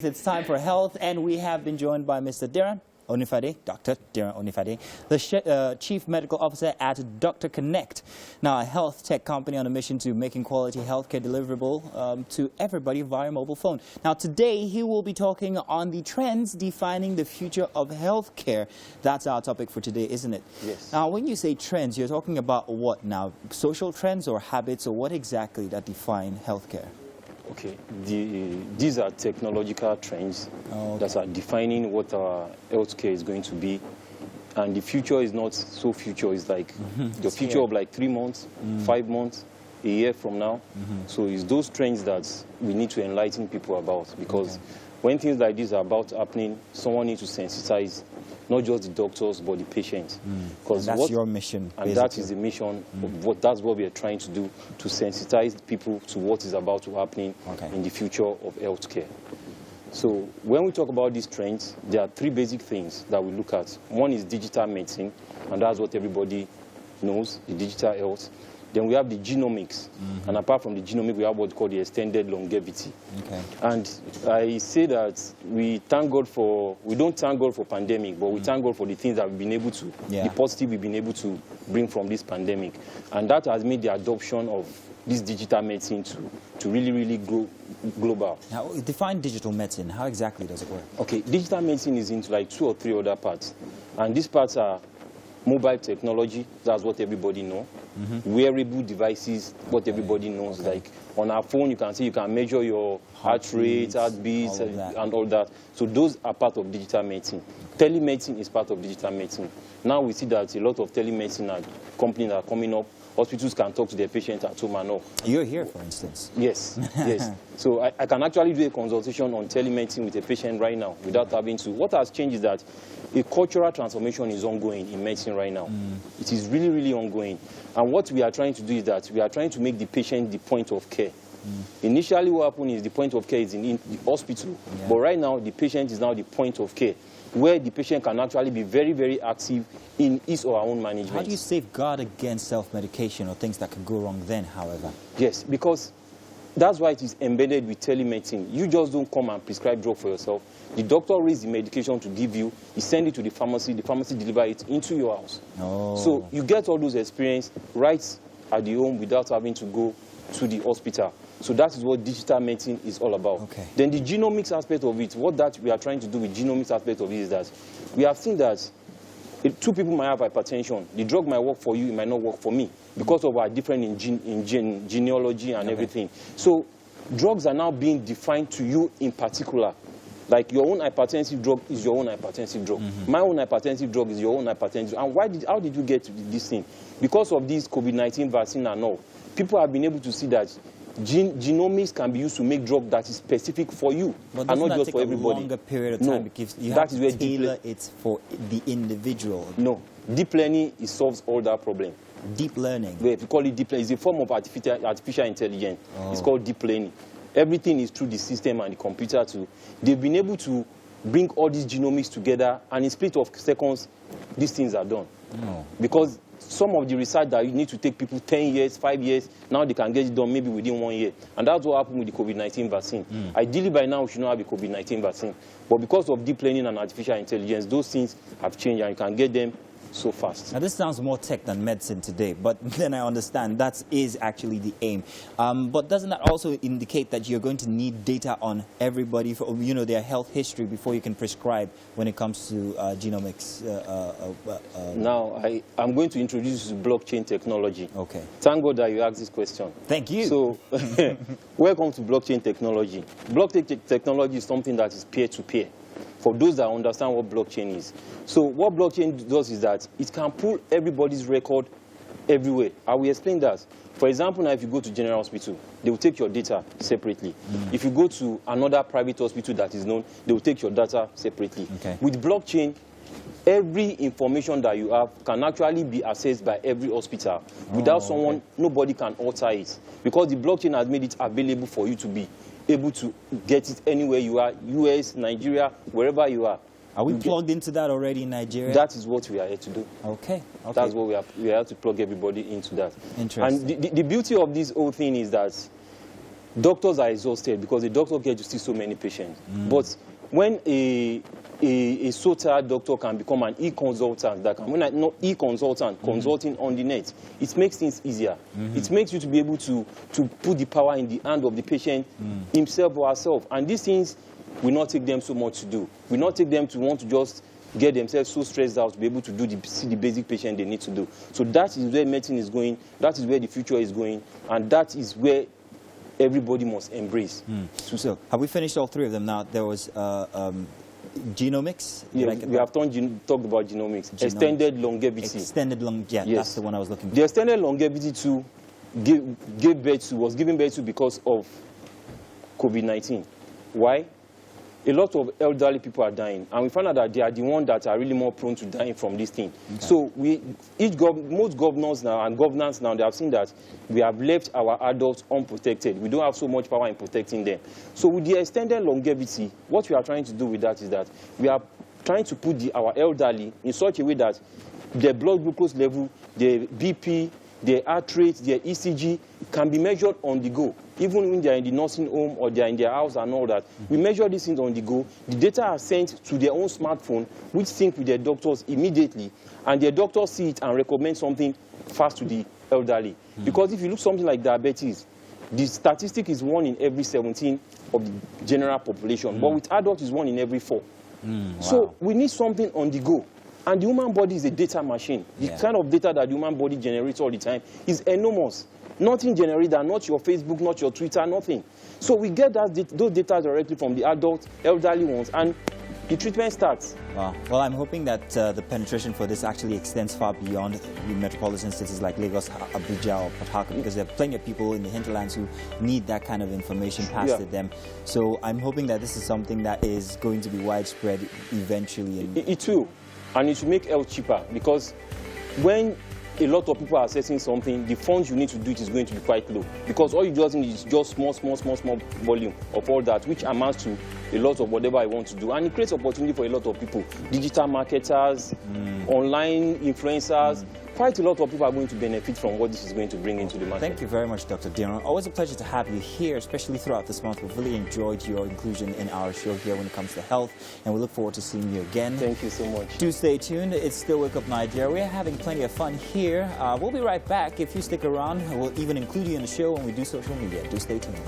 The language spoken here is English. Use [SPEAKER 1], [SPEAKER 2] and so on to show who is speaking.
[SPEAKER 1] It's time for health, and we have been joined by Mr. Diran Onifade, Dr. Diran Onifade, the Chief Medical Officer at doktorconnect. Now, a health tech company on a mission to making quality healthcare deliverable to everybody via mobile phone. Now, today he will be talking on the trends defining the future of healthcare. That's our topic for today, isn't it?
[SPEAKER 2] Yes.
[SPEAKER 1] Now, when you say trends, you're talking about what now? Social trends or habits, or what exactly that define healthcare?
[SPEAKER 2] Okay, these are technological trends that are defining what our healthcare is going to be. And the future is not so future, it's like the future of like 3 months, 5 months, a year from now. So it's those trends that we need to enlighten people about, because when things like this are about happening, someone needs to sensitize not just the doctors, but the patients.
[SPEAKER 1] Because that's your mission,
[SPEAKER 2] and that is the mission. That's what we are trying to do, to sensitize people to what is about to happen in the future of healthcare. So when we talk about these trends, there are 3 basic things that we look at. One is digital medicine, and that's what everybody knows, the digital health. Then we have the genomics, and apart from the genomics, we have what we call the extended longevity. And I say that we don't thank God for pandemic, but we thank God for the things that we've been able to, the positive we've been able to bring from this pandemic. And that has made the adoption of this digital medicine to really, really grow global.
[SPEAKER 1] Now, define digital medicine. How exactly does it work? Okay,
[SPEAKER 2] digital medicine is into like 2 or 3 other parts. And these parts are mobile technology, that's what everybody knows. Wearable devices, what everybody knows. Like on our phone, you can see you can measure your heart rate, heartbeats, and all that. So those are part of digital medicine. Telemedicine is part of digital medicine. Now we see that a lot of telemedicine companies are coming up. Hospitals can talk to their patients at home and all.
[SPEAKER 1] You're here, for instance.
[SPEAKER 2] Yes, yes. So I can actually do a consultation on telemedicine with a patient right now without having to. What has changed is that a cultural transformation is ongoing in medicine right now. It is really, really ongoing. And what we are trying to do is that we are trying to make the patient the point of care. Initially, what happened is the point of care is in the hospital. But right now, the patient is now the point of care, where the patient can actually be very, very active in his or her own management.
[SPEAKER 1] How do you safeguard against self-medication or things that could go wrong then, however?
[SPEAKER 2] Yes, because that's why it is embedded with telemedicine. You just don't come and prescribe drug for yourself. The doctor reads the medication to give you, he sends it to the pharmacy delivers it into your house. So you get all those experience right at the home without having to go to the hospital. So that is what digital medicine is all about. Then the genomics aspect of it, what that we are trying to do with genomics aspect of it is that we have seen that 2 people might have hypertension. The drug might work for you, it might not work for me, because of our different in genealogy and everything. So drugs are now being defined to you in particular. Like your own hypertensive drug is your own hypertensive drug. My own hypertensive drug is your own hypertensive drug. And how did you get to this thing? Because of this COVID-19 vaccine and all, people have been able to see that genomics can be used to make drug that is specific for you,
[SPEAKER 1] and
[SPEAKER 2] not just for everybody.
[SPEAKER 1] A longer period of time because you have to tailor it for the individual.
[SPEAKER 2] No, deep learning solves all that problem.
[SPEAKER 1] Deep learning?
[SPEAKER 2] We call it deep learning. It's a form of artificial intelligence. It's called deep learning. Everything is through the system and the computer too. They've been able to bring all these genomics together, and in a split of seconds, these things are done. Because some of the research that you need to take people 10 years, 5 years, now they can get it done maybe within 1 year. And that's what happened with the COVID-19 vaccine. Ideally, by now, we should not have a COVID-19 vaccine. But because of deep learning and artificial intelligence, those things have changed, and you can get them so fast.
[SPEAKER 1] Now, this sounds more tech than medicine today, but then I understand that is actually the aim. But doesn't that also indicate that you're going to need data on everybody, for, their health history before you can prescribe when it comes to genomics?
[SPEAKER 2] Now, I'm going to introduce you to blockchain technology. Thank God that you asked this question.
[SPEAKER 1] Thank you.
[SPEAKER 2] So, welcome to blockchain technology. Blockchain technology is something that is peer-to-peer. For those that understand what blockchain is. So what blockchain does is that it can pull everybody's record everywhere. I will explain that. For example, now if you go to General Hospital, they will take your data separately. If you go to another private hospital that is known, they will take your data separately. With blockchain, every information that you have can actually be accessed by every hospital. Without someone, nobody can alter it. Because the blockchain has made it available for you to be able to get it anywhere you are, US, Nigeria, wherever you are.
[SPEAKER 1] Are we plugged into that already in Nigeria?
[SPEAKER 2] That is what we are here to do. That's what we are here to plug everybody into that.
[SPEAKER 1] Interesting.
[SPEAKER 2] And the beauty of this whole thing is that doctors are exhausted because the doctor gets to see so many patients. But when a so tired doctor can become an e-consultant, not e-consultant, consulting on the net, it makes things easier. It makes you to be able to put the power in the hand of the patient himself or herself. And these things will not take them so much to do. Will not take them to want to just get themselves so stressed out to be able to see the basic patient they need to do. So that is where medicine is going, that is where the future is going, and that is where everybody must embrace.
[SPEAKER 1] So have we finished all three of them now? There was genomics?
[SPEAKER 2] Yeah, we have talked about genomics. Extended longevity.
[SPEAKER 1] Extended longevity, yes. That's the one I was looking for.
[SPEAKER 2] The extended longevity was given birth to because of COVID-19. Why? A lot of elderly people are dying, and we found out that they are the ones that are really more prone to dying from this thing. Okay. So most governors now and governance now, they have seen that we have left our adults unprotected. We don't have so much power in protecting them. So with the extended longevity, what we are trying to do with that is that we are trying to put our elderly in such a way that their blood glucose level, their BP, their heart rate, their ECG can be measured on the go. Even when they are in the nursing home or they are in their house and all that, we measure these things on the go. The data are sent to their own smartphone, which sync with their doctors immediately, and their doctors see it and recommend something fast to the elderly. Because if you look something like diabetes, the statistic is 1 in every 17 of the general population, but with adults is 1 in every 4.
[SPEAKER 1] Wow.
[SPEAKER 2] So we need something on the go. And the human body is a data machine. The kind of data that the human body generates all the time is enormous. Nothing generated, not your Facebook, not your Twitter, nothing. So we get those data directly from the adult, elderly ones, and the treatment starts.
[SPEAKER 1] Wow. Well, I'm hoping that the penetration for this actually extends far beyond the metropolitan cities like Lagos, Abuja, or Port Harcourt, because there are plenty of people in the hinterlands who need that kind of information passed to them. So I'm hoping that this is something that is going to be widespread eventually.
[SPEAKER 2] It will. And it will make health cheaper, because when a lot of people are assessing something, the funds you need to do it is going to be quite low, because all you just need is just small volume of all that, which amounts to a lot of whatever I want to do. And it creates opportunity for a lot of people, digital marketers, online influencers. Quite a lot of people are going to benefit from what this is going to bring into the market.
[SPEAKER 1] Thank you very much, Dr. Diran. Always a pleasure to have you here, especially throughout this month. We've really enjoyed your inclusion in our show here when it comes to health, and we look forward to seeing you again.
[SPEAKER 2] Thank you so much.
[SPEAKER 1] Do stay tuned. It's still Wake Up Nigeria. We're having plenty of fun here. We'll be right back. If you stick around, we'll even include you in the show when we do social media. Do stay tuned.